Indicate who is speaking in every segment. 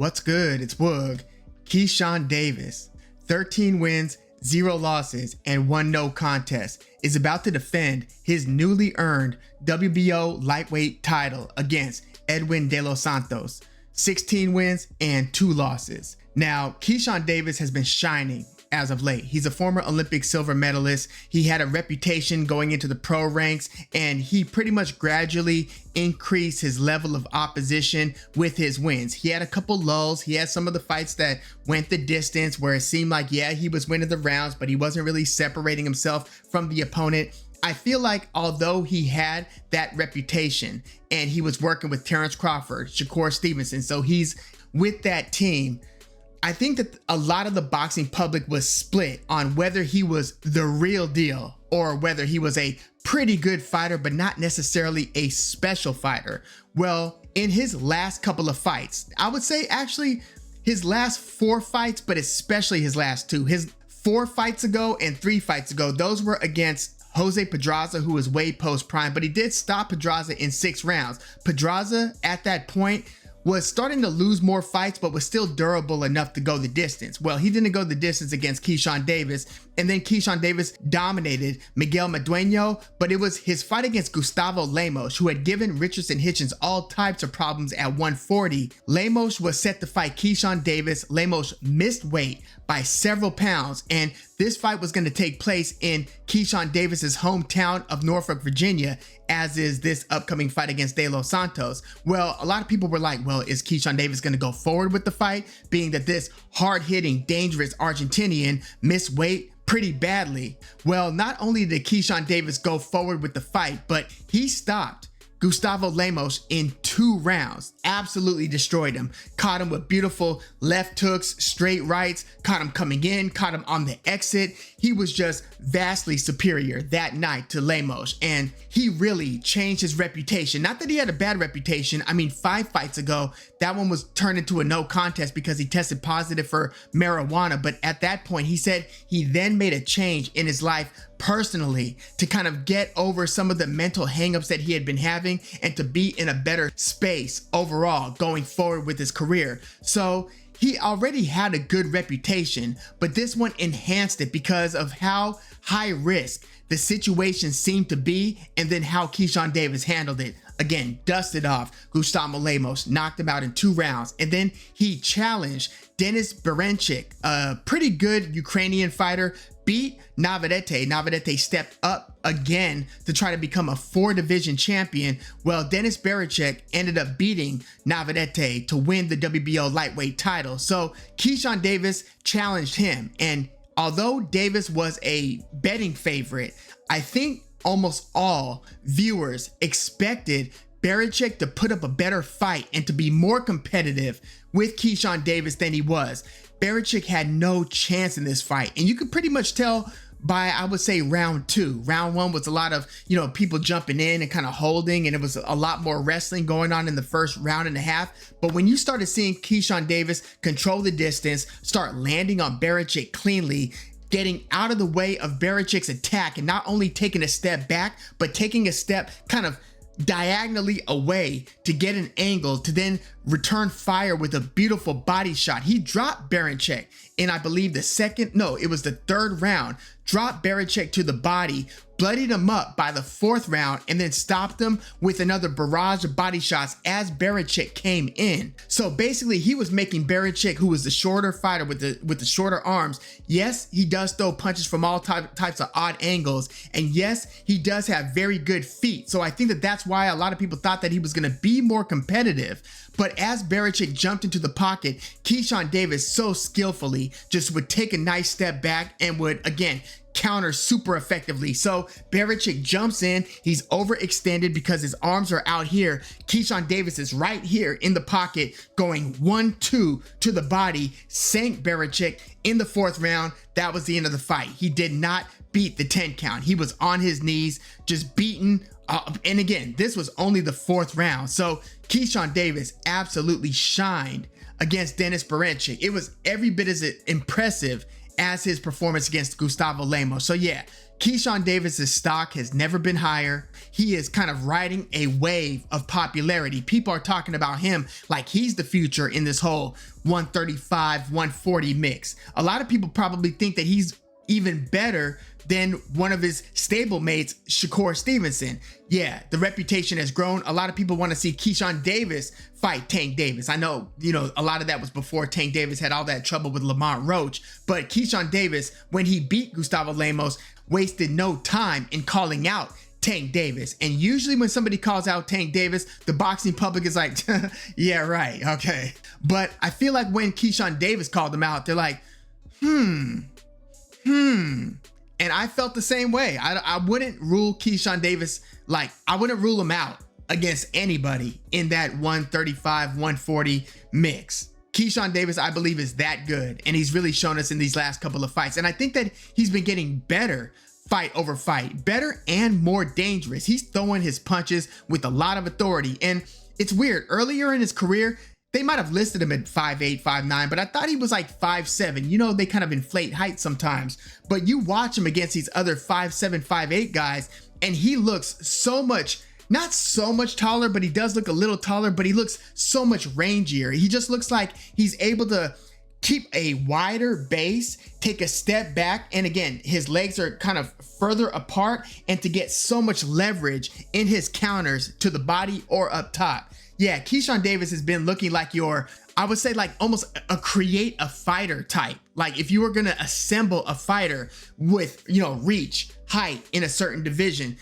Speaker 1: What's good? It's Woog. Keyshawn Davis, 13 wins, 0 losses, and 1 no contest, is about to defend his newly earned WBO lightweight title against Edwin de los Santos, 16 wins and 2 losses. Now, Keyshawn Davis has been shining as of late. He's a former Olympic silver medalist. He had a reputation going into the pro ranks, and he pretty much gradually increased his level of opposition with his wins. He had a couple lulls. He had some of the fights that went the distance where it seemed like, yeah, he was winning the rounds, but he wasn't really separating himself from the opponent. I feel like although he had that reputation and he was working with Terrence Crawford, Shakur Stevenson, so he's with that team, I think that a lot of the boxing public was split on whether he was the real deal or whether he was a pretty good fighter, but not necessarily a special fighter. Well, in his last couple of fights, I would say actually his last 4 fights, but especially his last 2, his 4 fights ago and 3 fights ago, those were against Jose Pedraza, who was way post prime, but he did stop Pedraza in 6 rounds. Pedraza at that point was starting to lose more fights, but was still durable enough to go the distance. Well, he didn't go the distance against Keyshawn Davis, and then Keyshawn Davis dominated Miguel Madueño, but it was his fight against Gustavo Lemos, who had given Richardson Hitchens all types of problems at 140. Lemos was set to fight Keyshawn Davis. Lemos missed weight by several pounds, and this fight was going to take place in Keyshawn Davis's hometown of Norfolk, Virginia, as is this upcoming fight against De Los Santos. Well, a lot of people were like, well, is Keyshawn Davis going to go forward with the fight, being that this hard-hitting, dangerous Argentinian missed weight pretty badly? Well, not only did Keyshawn Davis go forward with the fight, but he stopped Gustavo Lemos in 2 rounds, absolutely destroyed him, caught him with beautiful left hooks, straight rights, caught him coming in, caught him on the exit. He was just vastly superior that night to Lemos, and he really changed his reputation. Not that he had a bad reputation. I mean, 5 fights ago, that one was turned into a no contest because he tested positive for marijuana, but at that point, he said he then made a change in his life personally to kind of get over some of the mental hangups that he had been having and to be in a better space overall going forward with his career. So he already had a good reputation, but this one enhanced it because of how high risk the situation seemed to be, and then how Keyshawn Davis handled it. Again, dusted off Gustavo Lemos, knocked him out in 2 rounds, and then he challenged Denis Berinchyk, a pretty good Ukrainian fighter, beat Navarrete. Navarrete stepped up again to try to become a 4-division champion. Well, Denis Berinchyk ended up beating Navarrete to win the WBO lightweight title. So Keyshawn Davis challenged him, and although Davis was a betting favorite, I think almost all viewers expected Berinchyk to put up a better fight and to be more competitive with Keyshawn Davis than he was. Berinchyk had no chance in this fight, and you could pretty much tell by, I would say, round 2. Round 1 was a lot of, people jumping in and kind of holding, and it was a lot more wrestling going on in the first round and a half. But when you started seeing Keyshawn Davis control the distance, start landing on Berinchyk cleanly, getting out of the way of Berincyk's attack, and not only taking a step back, but taking a step kind of diagonally away to get an angle to then return fire with a beautiful body shot. He dropped Berinchyk in, I believe, the 3rd round, dropped Berinchyk to the body, bloodied him up by the 4th round, and then stopped him with another barrage of body shots as Berinchyk came in. So basically, he was making Berinchyk, who was the shorter fighter with the shorter arms. Yes, he does throw punches from all types of odd angles, and yes, he does have very good feet. So I think that that's why a lot of people thought that he was going to be more competitive. But as Berinchyk jumped into the pocket, Keyshawn Davis so skillfully just would take a nice step back and would, again, counter super effectively. So Berinchyk jumps in, he's overextended because his arms are out here. Keyshawn Davis is right here in the pocket, going 1-2 to the body, sank Berinchyk in the 4th round. That was the end of the fight. He did not beat the 10 count. He was on his knees, just beaten. And again, this was only the 4th round. So Keyshawn Davis absolutely shined against Denis Berinchyk. It was every bit as impressive as his performance against Gustavo Lemos. So yeah, Keyshawn Davis's stock has never been higher. He is kind of riding a wave of popularity. People are talking about him like he's the future in this whole 135, 140 mix. A lot of people probably think that he's even better than one of his stablemates, Shakur Stevenson. Yeah, the reputation has grown. A lot of people want to see Keyshawn Davis fight Tank Davis. I know, a lot of that was before Tank Davis had all that trouble with Lamont Roach, but Keyshawn Davis, when he beat Gustavo Lemos, wasted no time in calling out Tank Davis. And usually when somebody calls out Tank Davis, the boxing public is like, yeah, right, okay. But I feel like when Keyshawn Davis called him out, they're like, And I felt the same way. I wouldn't rule Keyshawn Davis, I wouldn't rule him out against anybody in that 135, 140 mix. Keyshawn Davis, I believe, is that good, and he's really shown us in these last couple of fights. And I think that he's been getting better fight over fight, better and more dangerous. He's throwing his punches with a lot of authority. And it's weird, earlier in his career, they might have listed him at 5'8", 5'9", but I thought he was like 5'7". They kind of inflate height sometimes, but you watch him against these other 5'7", 5'8" guys, and he looks so much, not so much taller, but he does look a little taller, but he looks so much rangier. He just looks like he's able to keep a wider base, take a step back, and again, his legs are kind of further apart, and to get so much leverage in his counters to the body or up top. Yeah, Keyshawn Davis has been looking like I would say almost create a fighter type. Like if you were gonna assemble a fighter with, reach, height in a certain division,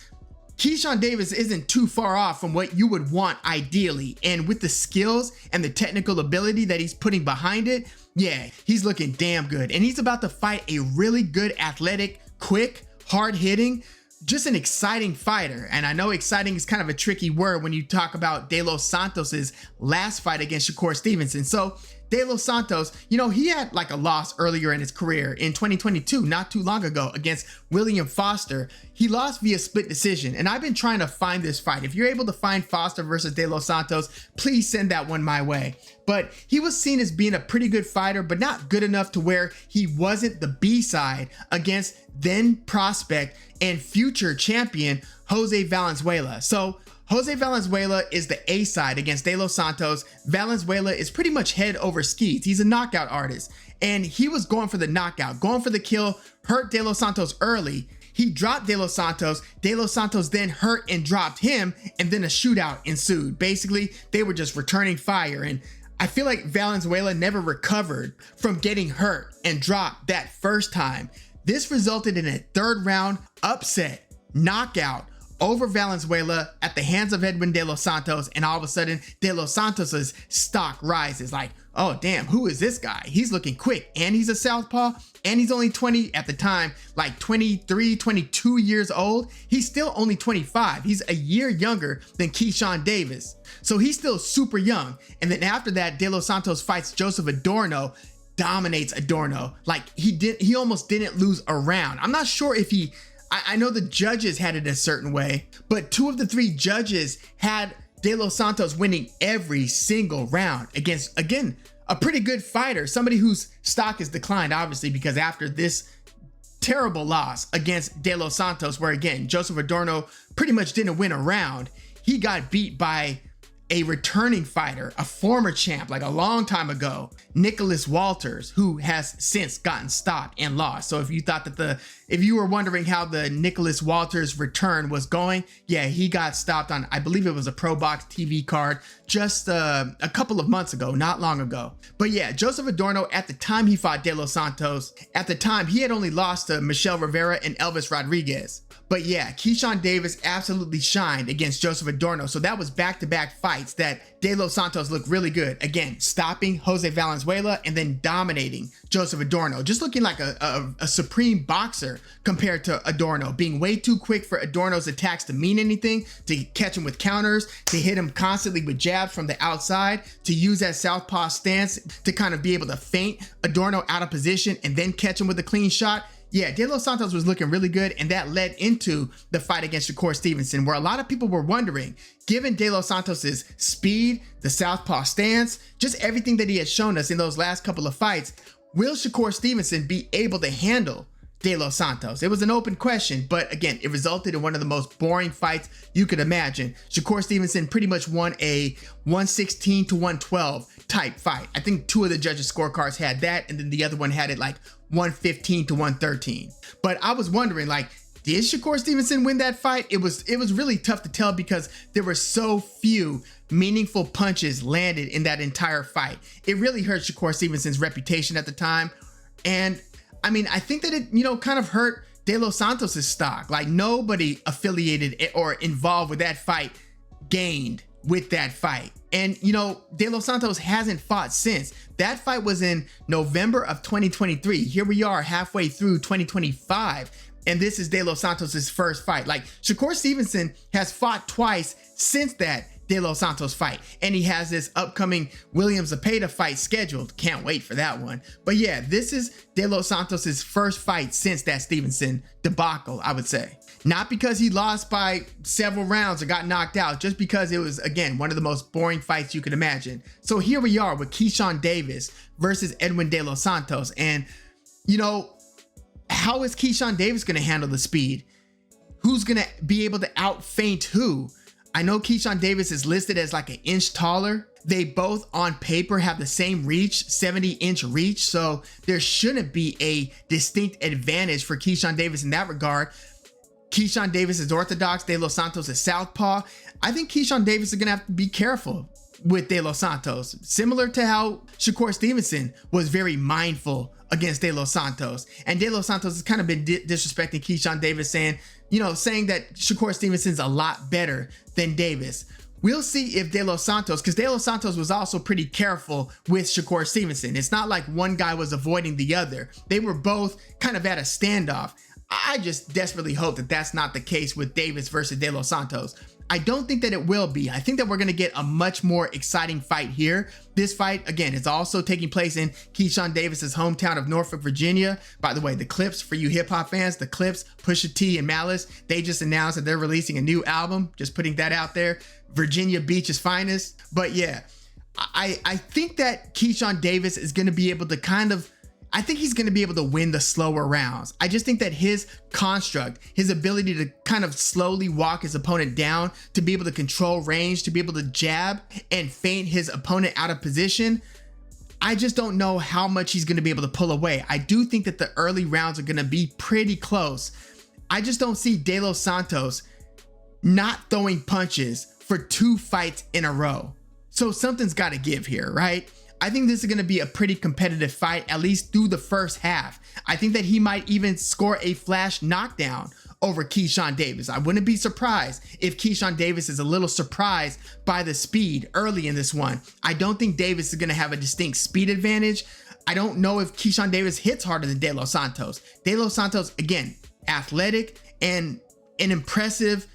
Speaker 1: Keyshawn Davis isn't too far off from what you would want ideally. And with the skills and the technical ability that he's putting behind it, yeah, he's looking damn good. And he's about to fight a really good, athletic, quick, hard-hitting, just an exciting fighter. And I know exciting is kind of a tricky word when you talk about De Los Santos's last fight against Shakur Stevenson. So De Los Santos, he had a loss earlier in his career in 2022, not too long ago, against William Foster. He lost via split decision, and I've been trying to find this fight. If you're able to find Foster versus De Los Santos, please send that one my way. But he was seen as being a pretty good fighter, but not good enough to where he wasn't the B-side against then prospect and future champion Jose Valenzuela. So Jose Valenzuela is the A side against De Los Santos. Valenzuela is pretty much head over skis. He's a knockout artist, and he was going for the knockout, going for the kill, hurt De Los Santos early. He dropped De Los Santos. De Los Santos then hurt and dropped him, and then a shootout ensued. Basically, they were just returning fire, and I feel like Valenzuela never recovered from getting hurt and dropped that first time. This resulted in a third round upset knockout over Valenzuela at the hands of Edwin De Los Santos, and all of a sudden De Los Santos's stock rises. Like, oh damn, who is this guy? He's looking quick, and he's a southpaw, and he's only 20 at the time, 23, 22 years old. He's still only 25. He's a year younger than Keyshawn Davis, so he's still super young. And then after that, De Los Santos fights Joseph Adorno, dominates Adorno. He almost didn't lose a round. I'm not sure if I know the judges had it a certain way, but 2 of the 3 judges had De Los Santos winning every single round against, again, a pretty good fighter, somebody whose stock has declined, obviously, because after this terrible loss against De Los Santos, where again, Joseph Adorno pretty much didn't win a round, he got beat by a returning fighter, a former champ, a long time ago, Nicholas Walters, who has since gotten stopped and lost. So if you thought that if you were wondering how the Nicholas Walters return was going, yeah, he got stopped on, I believe it was a Pro Box TV card just a couple of months ago, not long ago. But yeah, Joseph Adorno, at the time he fought De Los Santos, at the time he had only lost to Michelle Rivera and Elvis Rodriguez. But yeah, Keyshawn Davis absolutely shined against Joseph Adorno. So that was back-to-back fights that De Los Santos looked really good. Again, stopping Jose Valenzuela and then dominating Joseph Adorno. Just looking like a supreme boxer compared to Adorno. Being way too quick for Adorno's attacks to mean anything, to catch him with counters, to hit him constantly with jabs from the outside, to use that southpaw stance to kind of be able to feint Adorno out of position and then catch him with a clean shot. Yeah, De Los Santos was looking really good, and that led into the fight against Shakur Stevenson, where a lot of people were wondering, given De Los Santos's speed, the southpaw stance, just everything that he had shown us in those last couple of fights, will Shakur Stevenson be able to handle De Los Santos? It was an open question, but again, it resulted in one of the most boring fights you could imagine. Shakur Stevenson pretty much won a 116 to 112 type fight. I think 2 of the judges' scorecards had that, and then the other one had it like 115 to 113. But I was wondering, like, did Shakur Stevenson win that fight? It was really tough to tell because there were so few meaningful punches landed in that entire fight. It really hurt Shakur Stevenson's reputation at the time. And I mean, I think that it, kind of hurt De Los Santos' stock. Like, nobody affiliated or involved with that fight gained with that fight. And, De Los Santos hasn't fought since. That fight was in November of 2023. Here we are halfway through 2025. And this is De Los Santos' first fight. Like, Shakur Stevenson has fought twice since that De Los Santos fight. And he has this upcoming William Zepeda fight scheduled. Can't wait for that one. But yeah, this is De Los Santos' first fight since that Stevenson debacle, I would say. Not because he lost by several rounds or got knocked out, just because it was, again, one of the most boring fights you could imagine. So here we are with Keyshawn Davis versus Edwin De Los Santos. And, how is Keyshawn Davis going to handle the speed? Who's going to be able to out-feint who? I know Keyshawn Davis is listed as like an inch taller. They both on paper have the same reach, 70-inch reach. So there shouldn't be a distinct advantage for Keyshawn Davis in that regard. Keyshawn Davis is orthodox. De Los Santos is southpaw. I think Keyshawn Davis is going to have to be careful with De Los Santos, similar to how Shakur Stevenson was very mindful against De Los Santos. And De Los Santos has kind of been disrespecting Keyshawn Davis, saying that Shakur Stevenson's a lot better than Davis. We'll see if De Los Santos, because De Los Santos was also pretty careful with Shakur Stevenson. It's not like one guy was avoiding the other. They were both kind of at a standoff. I just desperately hope that that's not the case with Davis versus De Los Santos. I don't think that it will be. I think that we're going to get a much more exciting fight here. This fight, again, is also taking place in Keyshawn Davis's hometown of Norfolk, Virginia. By the way, the Clips, for you hip hop fans, the Clips, Pusha T and Malice, they just announced that they're releasing a new album. Just putting that out there. Virginia Beach's finest. But yeah, I think that Keyshawn Davis is going to be able to I think he's going to be able to win the slower rounds. I just think that his construct, his ability to kind of slowly walk his opponent down, to be able to control range, to be able to jab and feint his opponent out of position, I just don't know how much he's going to be able to pull away. I do think that the early rounds are going to be pretty close. I just don't see De Los Santos not throwing punches for 2 fights in a row. So something's got to give here, right? I think this is going to be a pretty competitive fight, at least through the first half. I think that he might even score a flash knockdown over Keyshawn Davis. I wouldn't be surprised if Keyshawn Davis is a little surprised by the speed early in this one. I don't think Davis is going to have a distinct speed advantage. I don't know if Keyshawn Davis hits harder than De Los Santos. De Los Santos, again, athletic and an impressive,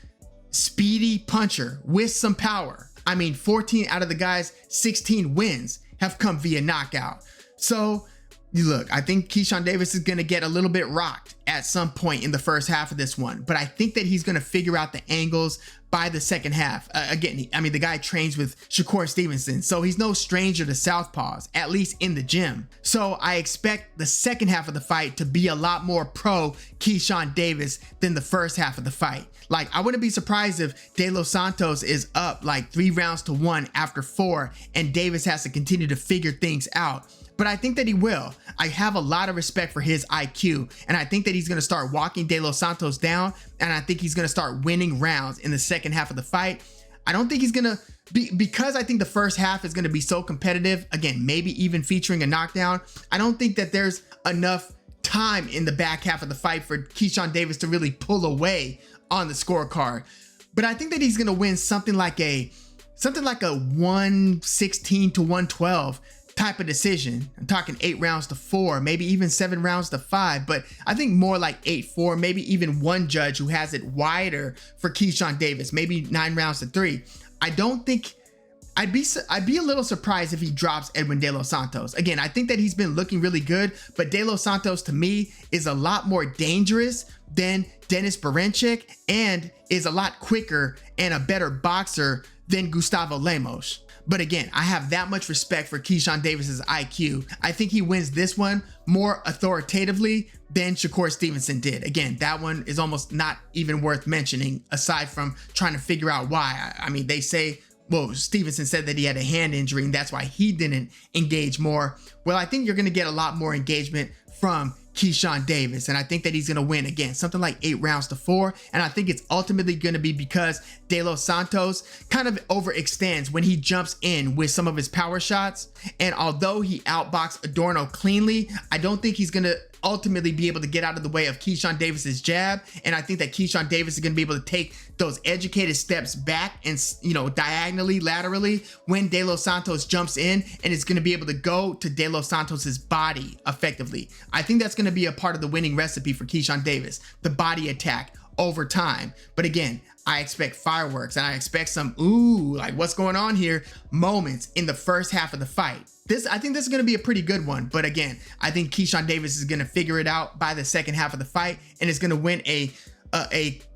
Speaker 1: speedy puncher with some power. I mean, 14 out of the guy's 16 wins have come via knockout. So look, I think Keyshawn Davis is going to get a little bit rocked at some point in the first half of this one, but I think that he's going to figure out the angles by the second half. Again, I mean, the guy trains with Shakur Stevenson, so he's no stranger to southpaws, at least in the gym. So I expect the second half of the fight to be a lot more pro Keyshawn Davis than the first half of the fight. Like, I wouldn't be surprised if De Los Santos is up like 3 rounds to 1 after 4 and Davis has to continue to figure things out. But I think that he will. I have a lot of respect for his IQ, and I think that he's going to start walking De Los Santos down, and I think he's going to start winning rounds in the second half of the fight. I don't think he's going to be, because I think the first half is going to be so competitive, again, maybe even featuring a knockdown. I don't think that there's enough time in the back half of the fight for Keyshawn Davis to really pull away on the scorecard. But I think that he's going to win something like a 116 to 112 type of decision. I'm talking 8 rounds to 4, maybe even 7 rounds to 5, but I think more like 8-4, maybe even one judge who has it wider for Keyshawn Davis, maybe 9 rounds to 3. I don't think I'd be a little surprised if he drops Edwin De Los Santos. Again, I think that he's been looking really good, but De Los Santos to me is a lot more dangerous than Dennis Berinchyk and is a lot quicker and a better boxer than Gustavo Lemos. But again, I have that much respect for Keyshawn Davis's IQ. I think he wins this one more authoritatively than Shakur Stevenson did. Again, that one is almost not even worth mentioning aside from trying to figure out why. I mean, they say, well, Stevenson said that he had a hand injury and that's why he didn't engage more. Well, I think you're going to get a lot more engagement from Keyshawn Davis, and I think that he's going to win again, something like 8 rounds to 4. And I think it's ultimately going to be because De Los Santos kind of overextends when he jumps in with some of his power shots. And although he outboxed Adorno cleanly, I don't think he's going to ultimately be able to get out of the way of Keyshawn Davis's jab. And I think that Keyshawn Davis is going to be able to take those educated steps back and, you know, diagonally, laterally when De Los Santos jumps in, and it's going to be able to go to De Los Santos's body effectively. I think that's going to be a part of the winning recipe for Keyshawn Davis, the body attack over time. But again, I expect fireworks and I expect some, ooh, like what's going on here moments in the first half of the fight. I think this is going to be a pretty good one. But again, I think Keyshawn Davis is going to figure it out by the second half of the fight and is going to win a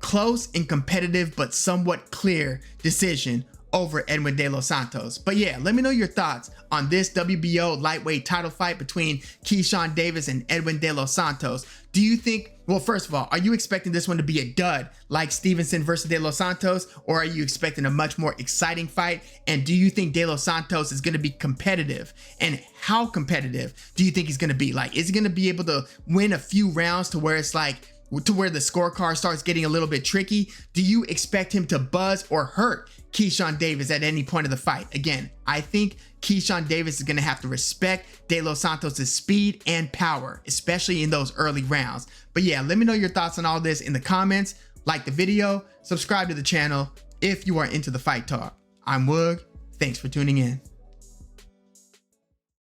Speaker 1: close and competitive but somewhat clear decision over Edwin De Los Santos. But yeah, let me know your thoughts on this WBO lightweight title fight between Keyshawn Davis and Edwin De Los Santos. Do you think, well, first of all, are you expecting this one to be a dud like Stevenson versus De Los Santos, or are you expecting a much more exciting fight? And do you think De Los Santos is going to be competitive? And how competitive do you think he's going to be? Like, is he going to be able to win a few rounds to where it's like, to where the scorecard starts getting a little bit tricky? Do you expect him to buzz or hurt Keyshawn Davis at any point of the fight? Again, I think Keyshawn Davis is going to have to respect De Los Santos' speed and power, especially in those early rounds. But yeah, let me know your thoughts on all this in the comments. Like the video, subscribe to the channel if you are into the fight talk. I'm Woog. Thanks for tuning in.